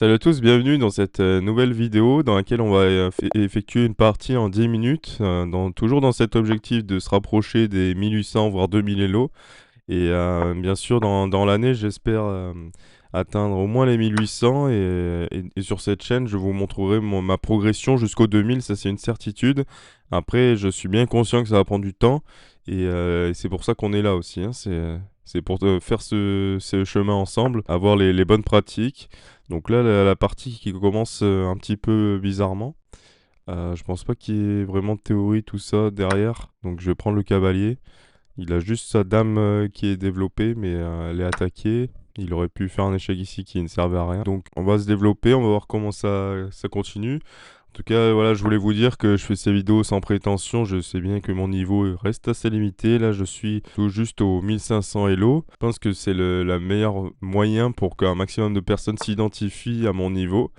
Salut à tous, bienvenue dans cette nouvelle vidéo dans laquelle on va effectuer une partie en 10 minutes, toujours dans cet objectif de se rapprocher des 1800 voire 2000 Elo. Et bien sûr, dans l'année, j'espère atteindre au moins les 1800. Et sur cette chaîne, je vous montrerai ma progression jusqu'aux 2000, ça c'est une certitude. Après, je suis bien conscient que ça va prendre du temps. Et c'est pour ça qu'on est là aussi, hein. C'est pour faire ce chemin ensemble, avoir les bonnes pratiques. Donc là, la partie qui commence un petit peu bizarrement. Je pense pas qu'il y ait vraiment de théorie, tout ça derrière. Donc je vais prendre le cavalier. Il a juste sa dame qui est développée, mais elle est attaquée. Il aurait pu faire un échec ici qui ne servait à rien. Donc on va se développer, on va voir comment ça continue. En tout cas, voilà, je voulais vous dire que je fais ces vidéos sans prétention. Je sais bien que mon niveau reste assez limité. Là, je suis tout juste au 1500 Elo. Je pense que c'est le meilleur moyen pour qu'un maximum de personnes s'identifient à mon niveau.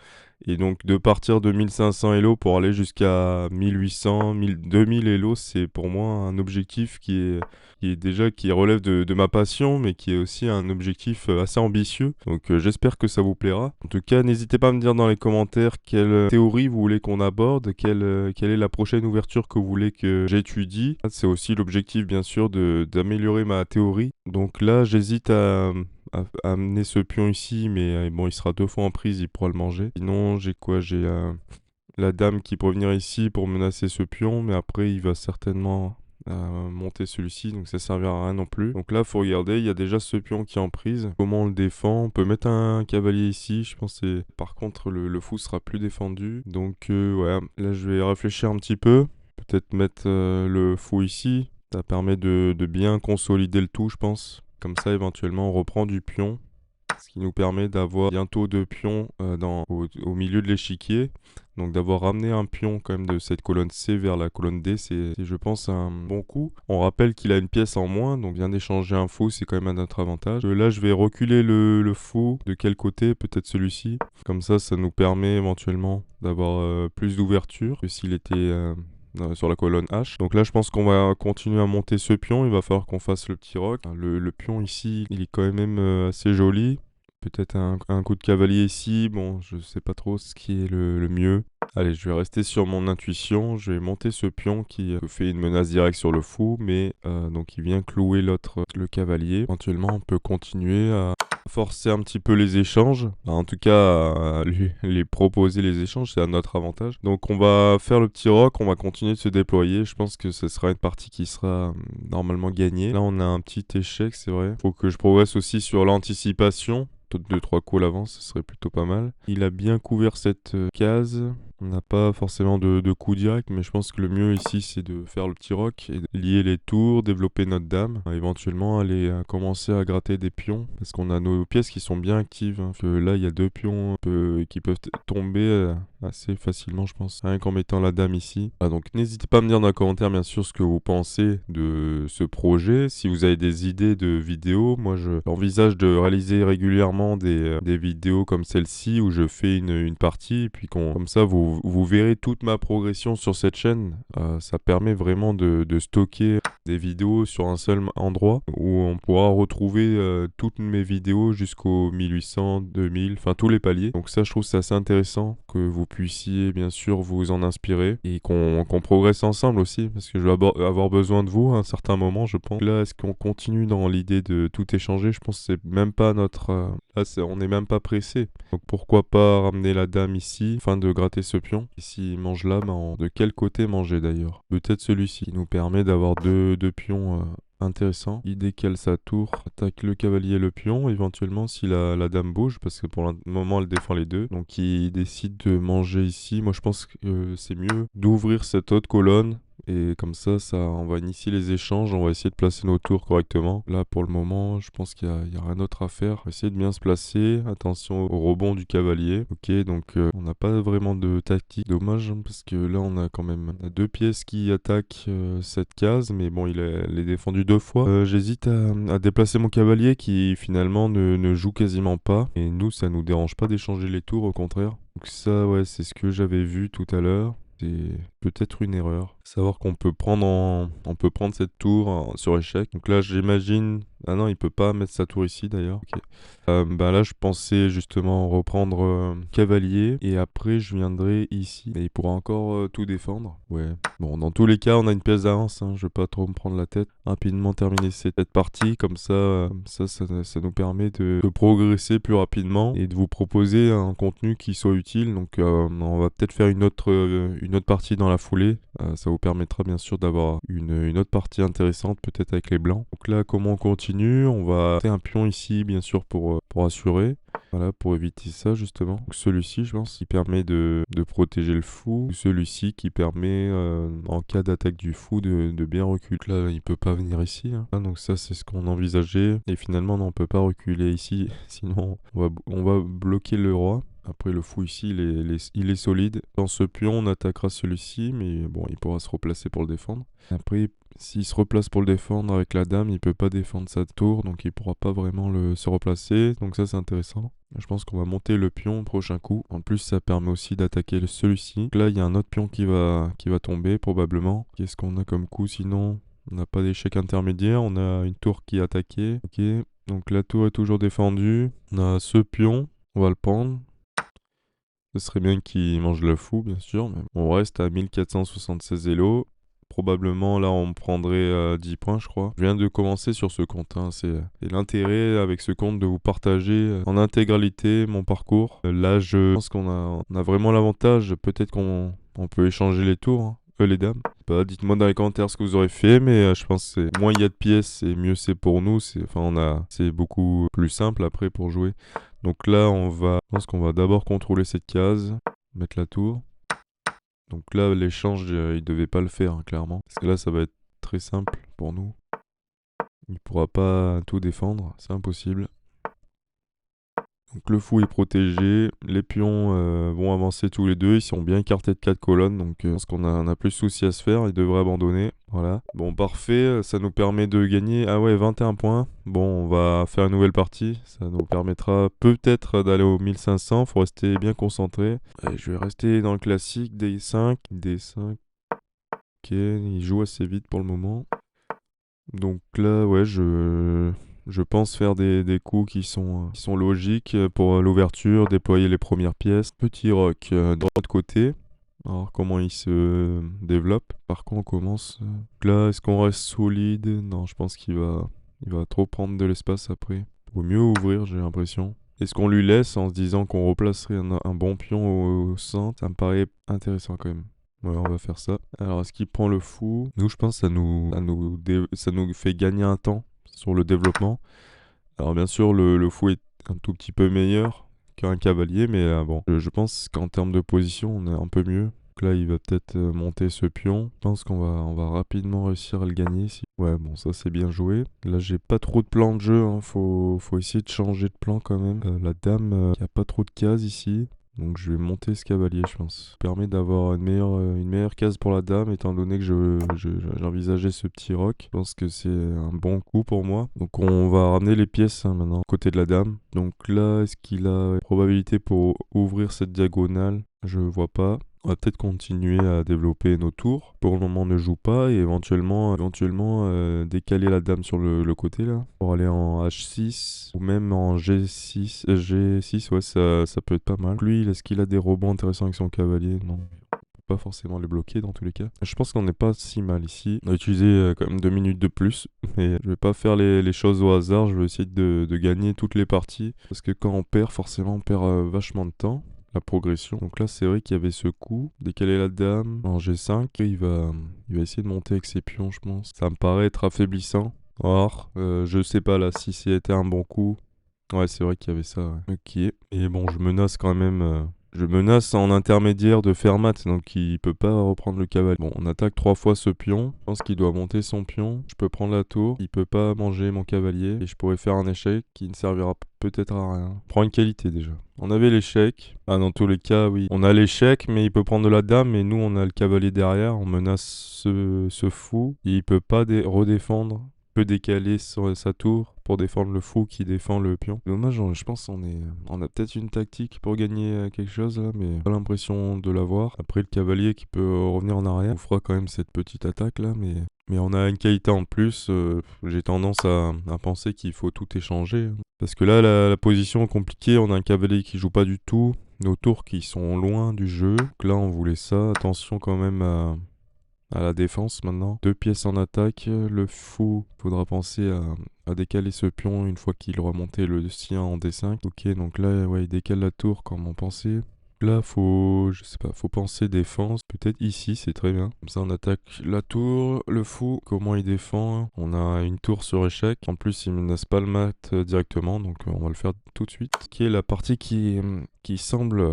Et donc de partir de 1500 Elo pour aller jusqu'à 1800, 2000 Elo, c'est pour moi un objectif qui relève de ma passion, mais qui est aussi un objectif assez ambitieux. Donc j'espère que ça vous plaira. En tout cas, n'hésitez pas à me dire dans les commentaires quelle théorie vous voulez qu'on aborde, quelle est la prochaine ouverture que vous voulez que j'étudie. C'est aussi l'objectif, bien sûr, d'améliorer ma théorie. Donc là, j'hésite à amener ce pion ici, mais bon, il sera deux fois en prise, il pourra le manger. Sinon, j'ai quoi? J'ai la dame qui pourrait venir ici pour menacer ce pion, mais après, il va certainement monter celui-ci, donc ça servira à rien non plus. Donc là, faut regarder, il y a déjà ce pion qui est en prise. Comment on le défend? On peut mettre un cavalier ici, je pense que par contre, le fou sera plus défendu. Donc ouais, là, je vais réfléchir un petit peu. Peut-être mettre le fou ici. Ça permet de bien consolider le tout, je pense. Comme ça, éventuellement, on reprend du pion. Ce qui nous permet d'avoir bientôt deux pions au milieu de l'échiquier. Donc d'avoir ramené un pion quand même de cette colonne C vers la colonne D, c'est je pense un bon coup. On rappelle qu'il a une pièce en moins, donc vient d'échanger un fou, c'est quand même à notre avantage. Là, je vais reculer le fou. De quel côté? Peut-être celui-ci. Comme ça nous permet éventuellement d'avoir plus d'ouverture que s'il était sur la colonne H. Donc là, je pense qu'on va continuer à monter ce pion. Il va falloir qu'on fasse le petit roc. Le pion ici, il est quand même assez joli. Peut-être un coup de cavalier ici. Bon, je sais pas trop ce qui est le mieux. Allez, je vais rester sur mon intuition. Je vais monter ce pion qui fait une menace directe sur le fou, mais donc il vient clouer l'autre, le cavalier. Éventuellement, on peut continuer à forcer un petit peu les échanges. En tout cas, à lui les proposer les échanges, c'est à notre avantage. Donc on va faire le petit roc, on va continuer de se déployer. Je pense que ce sera une partie qui sera normalement gagnée. Là, on a un petit échec, c'est vrai. Faut que je progresse aussi sur l'anticipation. Peut-être 2-3 coups à l'avance, ce serait plutôt pas mal. Il a bien couvert cette case. On n'a pas forcément de coup direct, mais je pense que le mieux ici, c'est de faire le petit roc et de lier les tours, développer notre dame. Éventuellement, aller commencer à gratter des pions, parce qu'on a nos pièces qui sont bien actives, hein. Que là, il y a deux pions qui peuvent tomber assez facilement, je pense, rien qu'en mettant la dame ici. Donc n'hésitez pas à me dire dans les commentaires, bien sûr, ce que vous pensez de ce projet. Si vous avez des idées de vidéos, moi, j'envisage de réaliser régulièrement des vidéos comme celle-ci, où je fais une partie, et puis comme ça, vous verrez toute ma progression sur cette chaîne. Ça permet vraiment de stocker des vidéos sur un seul endroit où on pourra retrouver toutes mes vidéos jusqu'au 1800, 2000, enfin tous les paliers. Donc ça, je trouve c'est assez intéressant que vous puissiez bien sûr vous en inspirer et qu'on progresse ensemble aussi, parce que je vais avoir besoin de vous à un certain moment, je pense. Là, est-ce qu'on continue dans l'idée de tout échanger? Je pense que c'est même pas notre... Là, on n'est même pas pressé. Donc pourquoi pas ramener la dame ici, afin de gratter ce pion. Et s'il mange là, de quel côté manger d'ailleurs? Peut-être celui-ci, qui nous permet d'avoir deux pions intéressants. Il décale sa tour, attaque le cavalier et le pion, éventuellement si la dame bouge, parce que pour le moment elle défend les deux. Donc il décide de manger ici. Moi je pense que c'est mieux d'ouvrir cette autre colonne. Et comme ça, on va initier les échanges, on va essayer de placer nos tours correctement. Là, pour le moment, je pense qu'il y a rien d'autre à faire. On va essayer de bien se placer. Attention au rebond du cavalier. Ok, donc on n'a pas vraiment de tactique. Dommage, hein, parce que là, on a quand même deux pièces qui attaquent cette case. Mais bon, elle est défendue deux fois. J'hésite à déplacer mon cavalier qui finalement ne joue quasiment pas. Et nous, ça nous dérange pas d'échanger les tours, au contraire. Donc ça, ouais, c'est ce que j'avais vu tout à l'heure. C'est peut-être une erreur. Savoir qu'on peut on peut prendre cette tour sur échec. Donc là, j'imagine. Ah non, il peut pas mettre sa tour ici d'ailleurs. Ok. Bah là, je pensais justement reprendre cavalier et après je viendrai ici. Et il pourra encore tout défendre. Ouais. Bon, dans tous les cas, on a une pièce d'avance. Hein. Je vais pas trop me prendre la tête. Rapidement terminer cette partie. Comme ça, ça nous permet de progresser plus rapidement et de vous proposer un contenu qui soit utile. Donc, on va peut-être faire une autre partie dans la foulée. Ça vous permettra bien sûr d'avoir une autre partie intéressante, peut-être avec les blancs. Donc là, comment on continue? On va faire un pion ici, bien sûr, pour assurer. Voilà, pour éviter ça justement. Donc celui-ci, je pense, qui permet de protéger le fou. Celui-ci qui permet, en cas d'attaque du fou, de bien reculer. Là, il peut pas venir ici. Hein. Ah, donc ça, c'est ce qu'on envisageait. Et finalement, non, on peut pas reculer ici. Sinon, on va bloquer le roi. Après, le fou ici, il est solide. Dans ce pion, on attaquera celui-ci, mais bon, il pourra se replacer pour le défendre. Après, s'il se replace pour le défendre avec la dame, il peut pas défendre sa tour, donc il pourra pas vraiment se replacer. Donc ça, c'est intéressant. Je pense qu'on va monter le pion au prochain coup. En plus, ça permet aussi d'attaquer celui-ci. Là, il y a un autre pion qui va tomber, probablement. Qu'est-ce qu'on a comme coup sinon? On n'a pas d'échec intermédiaire, on a une tour qui est attaquée. Ok, donc la tour est toujours défendue. On a ce pion, on va le prendre. Ce serait bien qu'il mange le fou, bien sûr. Mais on reste à 1476 élos. Probablement, là, on me prendrait 10 points, je crois. Je viens de commencer sur ce compte. Hein. C'est l'intérêt avec ce compte de vous partager en intégralité mon parcours. Là, je pense on a vraiment l'avantage. Peut-être qu'on peut échanger les tours. Hein. Les dames. Pas, dites-moi dans les commentaires ce que vous aurez fait, mais je pense que moins il y a de pièces et mieux c'est pour nous. C'est beaucoup plus simple après pour jouer. Donc là, je pense qu'on va d'abord contrôler cette case, mettre la tour. Donc là, l'échange, il devait pas le faire, hein, clairement. Parce que là, ça va être très simple pour nous. Il pourra pas tout défendre, c'est impossible. Donc le fou est protégé, les pions vont avancer tous les deux, ils sont bien écartés de 4 colonnes, donc je pense on a plus de soucis à se faire, ils devraient abandonner. Voilà. Bon, parfait, ça nous permet de gagner, ah ouais, 21 points. Bon, on va faire une nouvelle partie, ça nous permettra peut-être d'aller aux 1500, faut rester bien concentré. Allez, je vais rester dans le classique, D5, D5. Ok, il joue assez vite pour le moment. Donc là, ouais, je pense faire des coups qui sont logiques pour l'ouverture, déployer les premières pièces. Petit roc de l'autre côté. Alors comment il se développe. Par contre, on commence. Là, est-ce qu'on reste solide? Non, je pense il va trop prendre de l'espace après. Vaut mieux ouvrir, j'ai l'impression. Est-ce qu'on lui laisse en se disant qu'on replacerait un bon pion au centre? Ça me paraît intéressant quand même. Ouais, on va faire ça. Alors, est-ce qu'il prend le fou? Nous, je pense que ça nous fait gagner un temps sur le développement. Alors, bien sûr, le fou est un tout petit peu meilleur qu'un cavalier, mais bon, je pense qu'en termes de position, on est un peu mieux. Donc là, il va peut-être monter ce pion. Je pense on va rapidement réussir à le gagner ici. Ouais, bon, ça c'est bien joué. Là, j'ai pas trop de plan de jeu. Hein. Faut essayer de changer de plan quand même. La dame, il n'y a pas trop de cases ici. Donc je vais monter ce cavalier, je pense. Ça permet d'avoir une meilleure case pour la dame, étant donné que j'envisageais ce petit roc. Je pense que c'est un bon coup pour moi. Donc on va ramener les pièces hein, maintenant, côté de la dame. Donc là, est-ce qu'il a probabilité pour ouvrir cette diagonale? Je vois pas. On va peut-être continuer à développer nos tours. Pour le moment, on ne joue pas et éventuellement décaler la dame sur le côté là. Pour aller en H6 ou même en G6. G6, ouais, ça peut être pas mal. Lui, est-ce qu'il a des rebonds intéressants avec son cavalier? Non. Pas forcément les bloquer dans tous les cas. Je pense qu'on n'est pas si mal ici. On a utilisé quand même 2 minutes de plus. Mais je vais pas faire les choses au hasard. Je vais essayer de gagner toutes les parties. Parce que quand on perd, forcément, on perd vachement de temps. La progression. Donc là, c'est vrai qu'il y avait ce coup. Décaler la dame en G5. Il va essayer de monter avec ses pions, je pense. Ça me paraît être affaiblissant. Or, je sais pas là si c'était un bon coup. Ouais, c'est vrai qu'il y avait ça. Ouais. Ok. Et bon, je menace quand même. Je menace en intermédiaire de faire mat, donc il peut pas reprendre le cavalier. Bon, on attaque 3 fois ce pion. Je pense qu'il doit monter son pion. Je peux prendre la tour. Il peut pas manger mon cavalier. Et je pourrais faire un échec qui ne servira peut-être à rien. Prends une qualité déjà. On avait l'échec. Ah, dans tous les cas, oui. On a l'échec, mais il peut prendre de la dame. Et nous, on a le cavalier derrière. On menace ce fou. Et il peut pas redéfendre. Il peut décaler sa tour. pour défendre le fou qui défend le pion. Dommage, je pense on a peut-être une tactique pour gagner quelque chose là, mais pas l'impression de l'avoir. Après le cavalier qui peut revenir en arrière, on fera quand même cette petite attaque là, mais on a une qualité en plus. J'ai tendance à penser qu'il faut tout échanger. Parce que là, la position est compliquée, on a un cavalier qui joue pas du tout, nos tours qui sont loin du jeu. Donc là, on voulait ça. Attention quand même à la défense maintenant. 2 pièces en attaque. Le fou, faudra penser à décaler ce pion une fois qu'il aura monté le sien en D5. Ok, donc là, ouais, il décale la tour comme on pensait. Là, je sais pas, faut penser défense. Peut-être ici, c'est très bien. Comme ça, on attaque la tour. Le fou, comment il défend? On a une tour sur échec. En plus, il menace pas le mat directement, donc on va le faire tout de suite. Qui est la partie qui semble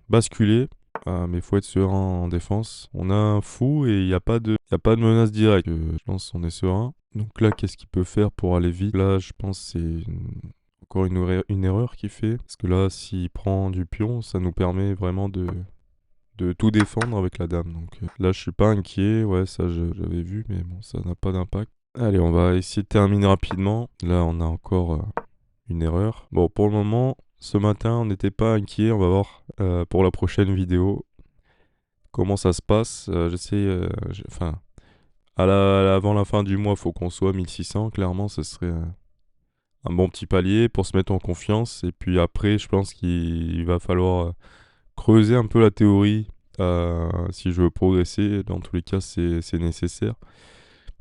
basculer. Mais faut être serein en défense. On a un fou et il n'y a pas de menace directe. Je pense qu'on est serein. Donc là, qu'est-ce qu'il peut faire pour aller vite? Là, je pense que c'est encore une erreur qu'il fait. Parce que là, s'il prend du pion, ça nous permet vraiment de tout défendre avec la dame. Donc là, je suis pas inquiet. Ouais, ça, j'avais vu, mais bon, ça n'a pas d'impact. Allez, on va essayer de terminer rapidement. Là, on a encore une erreur. Bon, pour le moment, ce matin, on n'était pas inquiet. On va voir pour la prochaine vidéo comment ça se passe. Enfin, avant la fin du mois, il faut qu'on soit 1600. Clairement, ce serait un bon petit palier pour se mettre en confiance. Et puis après, je pense qu'il va falloir creuser un peu la théorie si je veux progresser. Dans tous les cas, c'est nécessaire.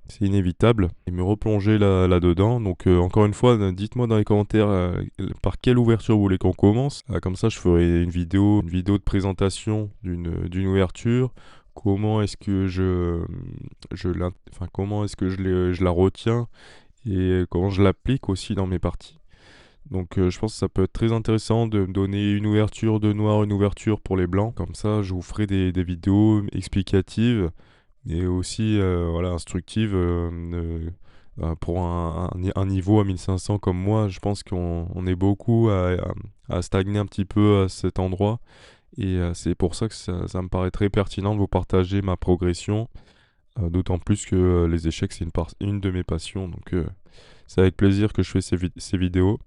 C'est inévitable. Et me replonger là-dedans. Donc, encore une fois, dites-moi dans les commentaires par quelle ouverture vous voulez qu'on commence. Comme ça, je ferai une vidéo de présentation d'une ouverture. Comment est-ce que comment est-ce que je la retiens et comment je l'applique aussi dans mes parties. Donc je pense que ça peut être très intéressant de me donner une ouverture de noir, une ouverture pour les blancs. Comme ça, je vous ferai des vidéos explicatives et aussi voilà, instructives pour un niveau à 1500 comme moi. Je pense qu'on est beaucoup à stagner un petit peu à cet endroit. Et c'est pour ça que ça me paraît très pertinent de vous partager ma progression. D'autant plus que les échecs, c'est une de mes passions. Donc c'est avec plaisir que je fais ces vidéos.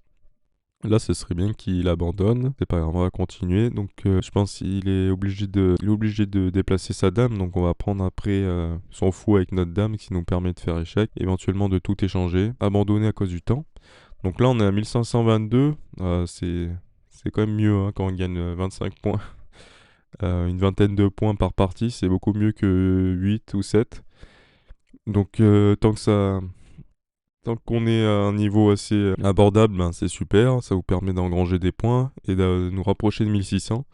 Là, ce serait bien qu'il abandonne. C'est pas grave, on va continuer. Donc, je pense qu'il est obligé de déplacer sa dame. Donc, on va prendre après son fou avec notre dame qui nous permet de faire échec. Éventuellement, de tout échanger. Abandonner à cause du temps. Donc là, on est à 1522. C'est quand même mieux hein, quand on gagne 25 points. Une vingtaine de points par partie, c'est beaucoup mieux que 8 ou 7. Donc, tant qu'on est à un niveau assez abordable, ben, c'est super, ça vous permet d'engranger des points et de nous rapprocher de 1600. En tout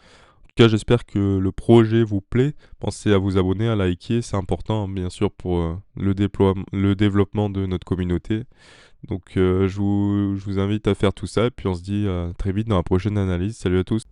cas, j'espère que le projet vous plaît. Pensez à vous abonner, à liker, c'est important bien sûr pour le développement de notre communauté. Donc je vous invite à faire tout ça et puis on se dit très vite dans la prochaine analyse. Salut à tous.